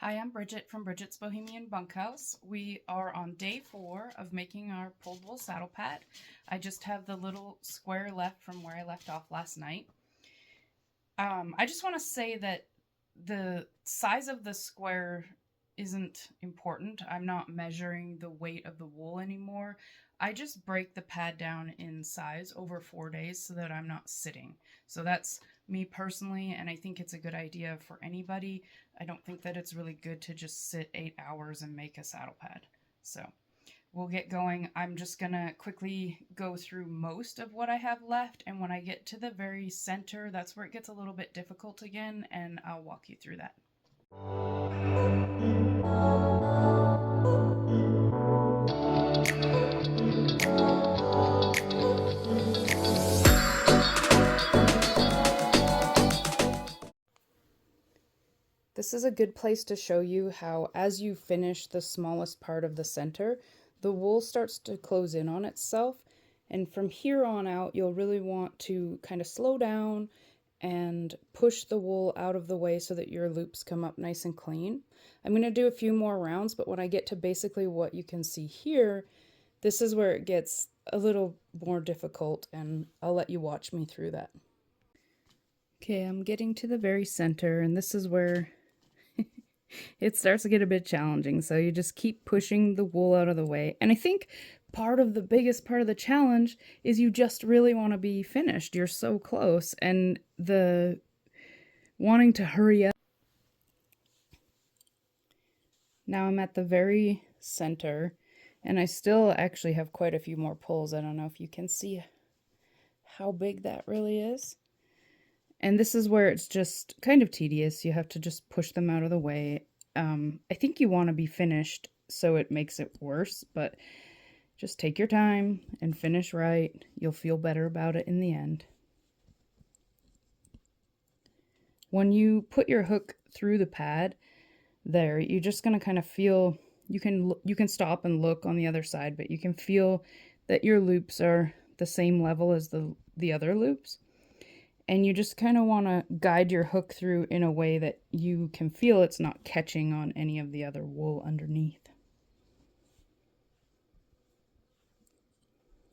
Hi, I'm Bridget from Bridget's Bohemian Bunkhouse. We are on day 4 of making our pulled wool saddle pad. I just have the little square left from where I left off last night. I just want to say that the size of the square isn't important. I'm not measuring the weight of the wool anymore. I just break the pad down in size over 4 days so that I'm not sitting. So that's me personally, and I think it's a good idea for anybody. I don't think that it's really good to just sit 8 hours and make a saddle pad. So we'll get going. I'm just gonna quickly go through most of what I have left, and when I get to the very center, that's where it gets a little bit difficult again, and I'll walk you through that. This is a good place to show you how, as you finish the smallest part of the center, the wool starts to close in on itself. And from here on out, you'll really want to kind of slow down and push the wool out of the way so that your loops come up nice and clean. I'm going to do a few more rounds, but when I get to basically what you can see here, this is where it gets a little more difficult, and I'll let you watch me through that. Okay, I'm getting to the very center, and this is where it starts to get a bit challenging. So you just keep pushing the wool out of the way. And I think the biggest part of the challenge is you just really want to be finished. You're so close, and the wanting to hurry up. Now I'm at the very center, and I still actually have quite a few more pulls. I don't know if you can see how big that really is. And this is where it's just kind of tedious. You have to just push them out of the way. I think you want to be finished, so it makes it worse, but just take your time and finish right. You'll feel better about it in the end. When you put your hook through the pad there, you're just going to kind of feel, you can stop and look on the other side, but you can feel that your loops are the same level as the other loops. And you just kind of want to guide your hook through in a way that you can feel it's not catching on any of the other wool underneath.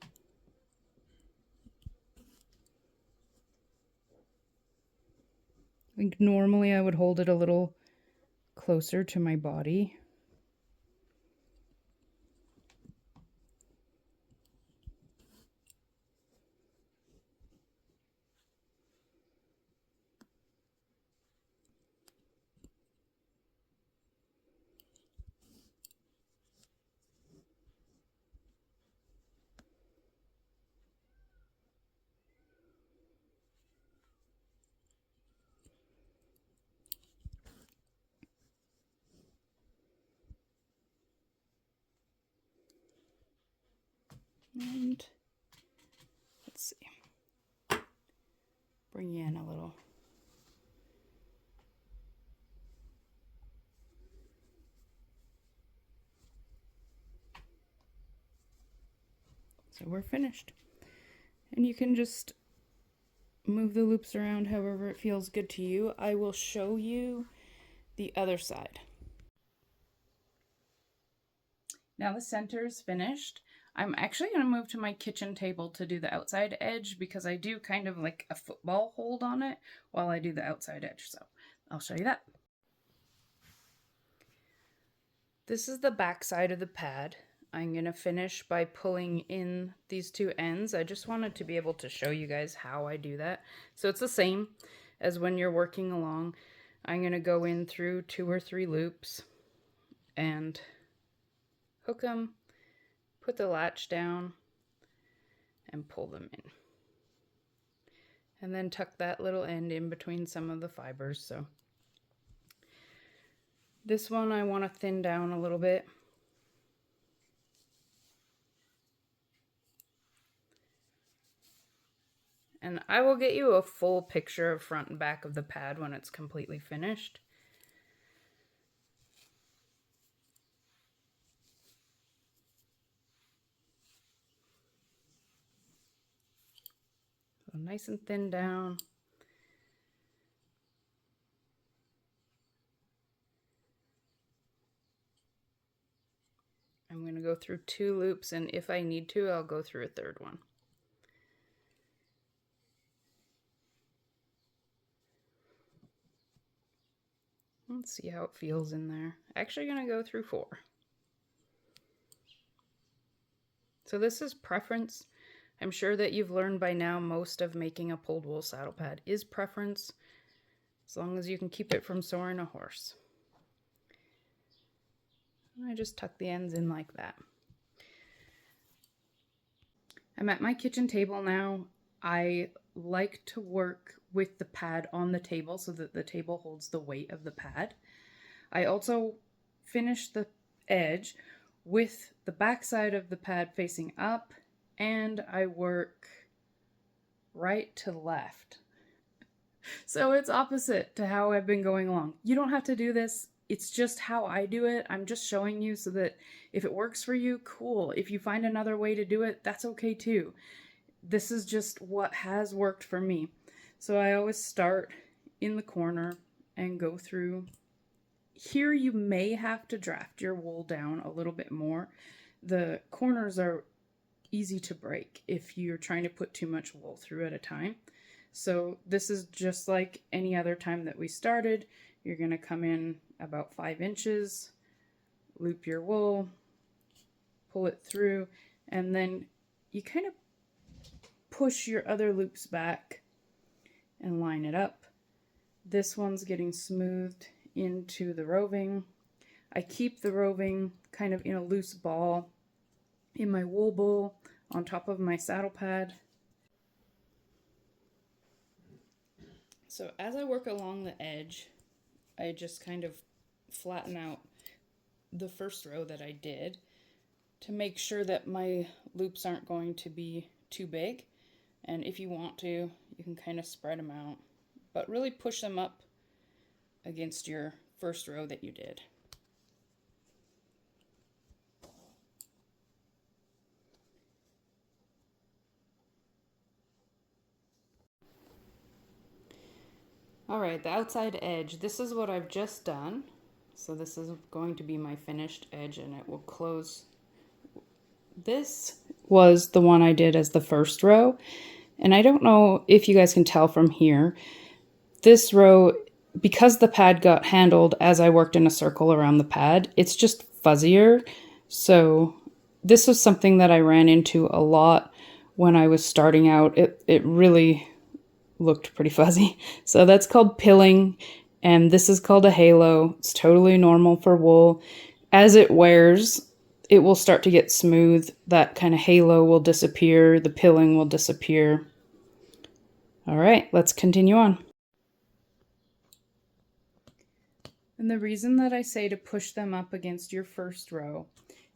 I think normally I would hold it a little closer to my body. And let's see, bring you in a little. So we're finished. And you can just move the loops around however it feels good to you. I will show you the other side. Now the center is finished. I'm actually going to move to my kitchen table to do the outside edge because I do kind of like a football hold on it while I do the outside edge. So I'll show you that. This is the back side of the pad. I'm going to finish by pulling in these two ends. I just wanted to be able to show you guys how I do that. So it's the same as when you're working along. I'm going to go in through 2 or 3 loops and hook them, put the latch down, and pull them in. And then tuck that little end in between some of the fibers. So this one I want to thin down a little bit. And I will get you a full picture of front and back of the pad when it's completely finished. So nice and thin down. going to go through 2 loops, and if I need to, I'll go through a 3rd one. Let's see how it feels in there. Actually going to go through 4. So this is preference. I'm sure that you've learned by now most of making a pulled wool saddle pad is preference, as long as you can keep it from soring a horse. And I just tuck the ends in like that. I'm at my kitchen table now. I like to work with the pad on the table so that the table holds the weight of the pad. I also finish the edge with the back side of the pad facing up, and I work right to left. So it's opposite to how I've been going along. You don't have to do this. It's just how I do it. I'm just showing you so that if it works for you, cool. If you find another way to do it, that's okay too. This is just what has worked for me. So I always start in the corner and go through. Here you may have to draft your wool down a little bit more. The corners are easy to break if you're trying to put too much wool through at a time. So this is just like any other time that we started. You're going to come in about 5 inches, loop your wool, pull it through, and then you kind of push your other loops back and line it up. This one's getting smoothed into the roving. I keep the roving kind of in a loose ball in my wool bowl on top of my saddle pad. So as I work along the edge, I just kind of flatten out the first row that I did to make sure that my loops aren't going to be too big. And if you want to, you can kind of spread them out, but really push them up against your first row that you did. All right, the outside edge, this is what I've just done. So this is going to be my finished edge, and it will close. This was the one I did as the first row. And I don't know if you guys can tell from here, this row, because the pad got handled as I worked in a circle around the pad, it's just fuzzier. So this was something that I ran into a lot when I was starting out. It really looked pretty fuzzy. So that's called pilling, and this is called a halo. It's totally normal for wool. As it wears, it will start to get smooth. That kind of halo will disappear. The pilling will disappear. All right, let's continue on. And the reason that I say to push them up against your first row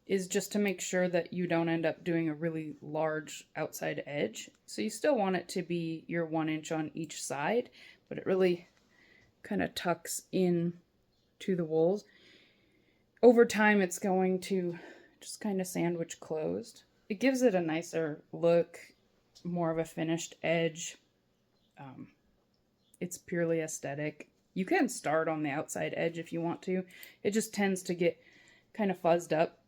is just to make sure that you don't end up doing a really large outside edge. So you still want it to be your 1 inch on each side, but it really kind of tucks in to the wools. Over time, it's going to just kind of sandwich closed. It gives it a nicer look, more of a finished edge. It's purely aesthetic. You can start on the outside edge if you want to. It just tends to get kind of fuzzed up.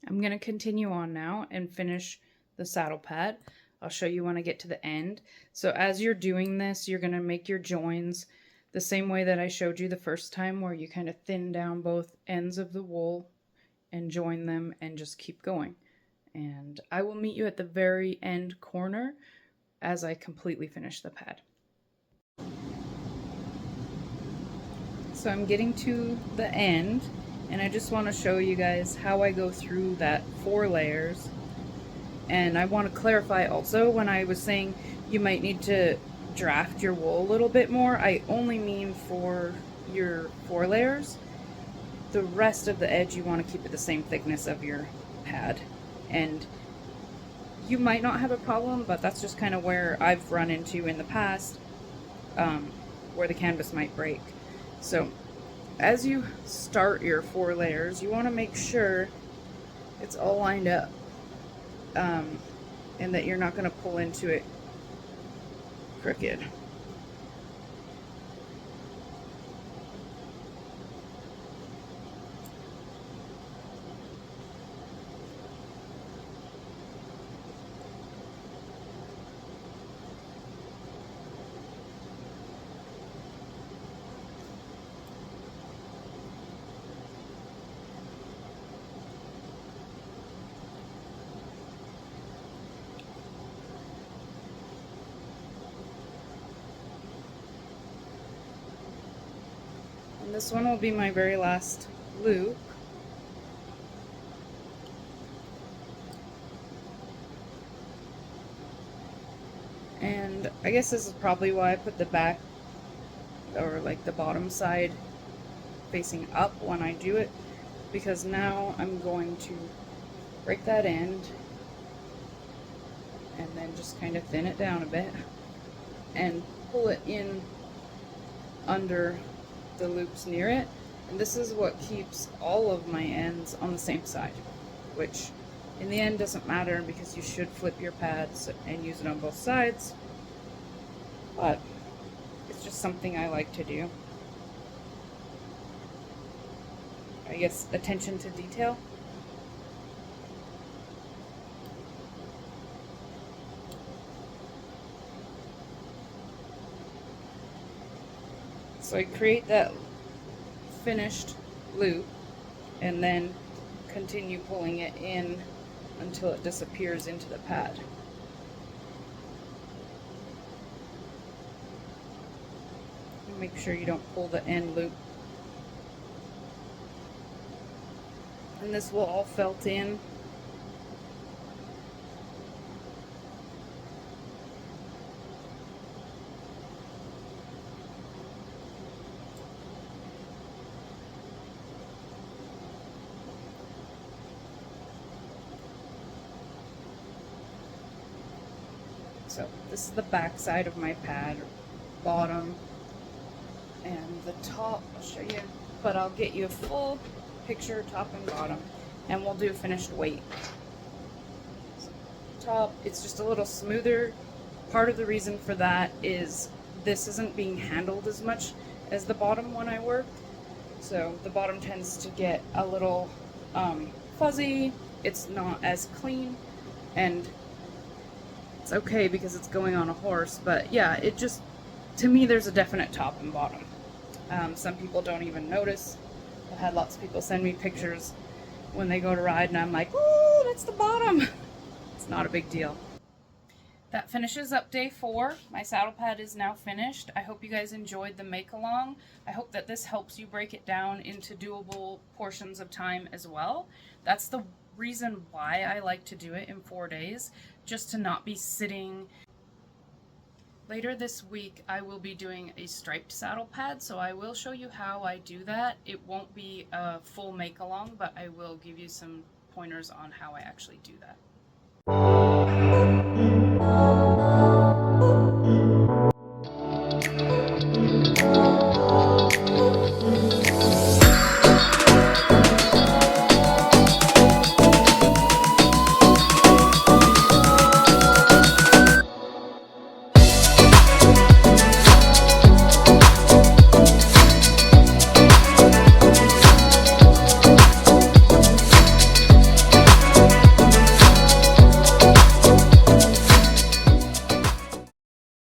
I'm going to continue on now and finish the saddle pad. I'll show you when I get to the end. So as you're doing this, you're going to make your joins the same way that I showed you the first time, where you kind of thin down both ends of the wool and join them and just keep going. And I will meet you at the very end corner as I completely finish the pad. So I'm getting to the end, and I just want to show you guys how I go through that 4 layers. And I want to clarify also, when I was saying you might need to draft your wool a little bit more, I only mean for your 4 layers. The rest of the edge, you want to keep it the same thickness of your pad. And you might not have a problem, but that's just kind of where I've run into in the past, where the canvas might break. So as you start your 4 layers, you want to make sure it's all lined up, and that you're not going to pull into it crooked. And this one will be my very last loop. And I guess this is probably why I put the back, or like the bottom side, facing up when I do it, because now I'm going to break that end and then just kind of thin it down a bit and pull it in under the loops near it. And this is what keeps all of my ends on the same side, which in the end doesn't matter because you should flip your pads and use it on both sides, but it's just something I like to do. I guess attention to detail. So I create that finished loop and then continue pulling it in until it disappears into the pad. Make sure you don't pull the end loop. And this will all felt in. So this is the back side of my pad, bottom, and the top, I'll show you, but I'll get you a full picture top and bottom, and we'll do finished weight. So, top, it's just a little smoother. Part of the reason for that is this isn't being handled as much as the bottom when I work, so the bottom tends to get a little fuzzy, it's not as clean, and it's okay because it's going on a horse, but yeah, it just, to me, there's a definite top and bottom. Some people don't even notice. I've had lots of people send me pictures when they go to ride, and I'm like, ooh, that's the bottom. It's not a big deal. That finishes up day 4. My saddle pad is now finished. I hope you guys enjoyed the make along. I hope that this helps you break it down into doable portions of time as well. That's the reason why I like to do it in 4 days, just to not be sitting. Later this week I will be doing a striped saddle pad, so I will show you how I do that. It won't be a full make along, but I will give you some pointers on how I actually do that.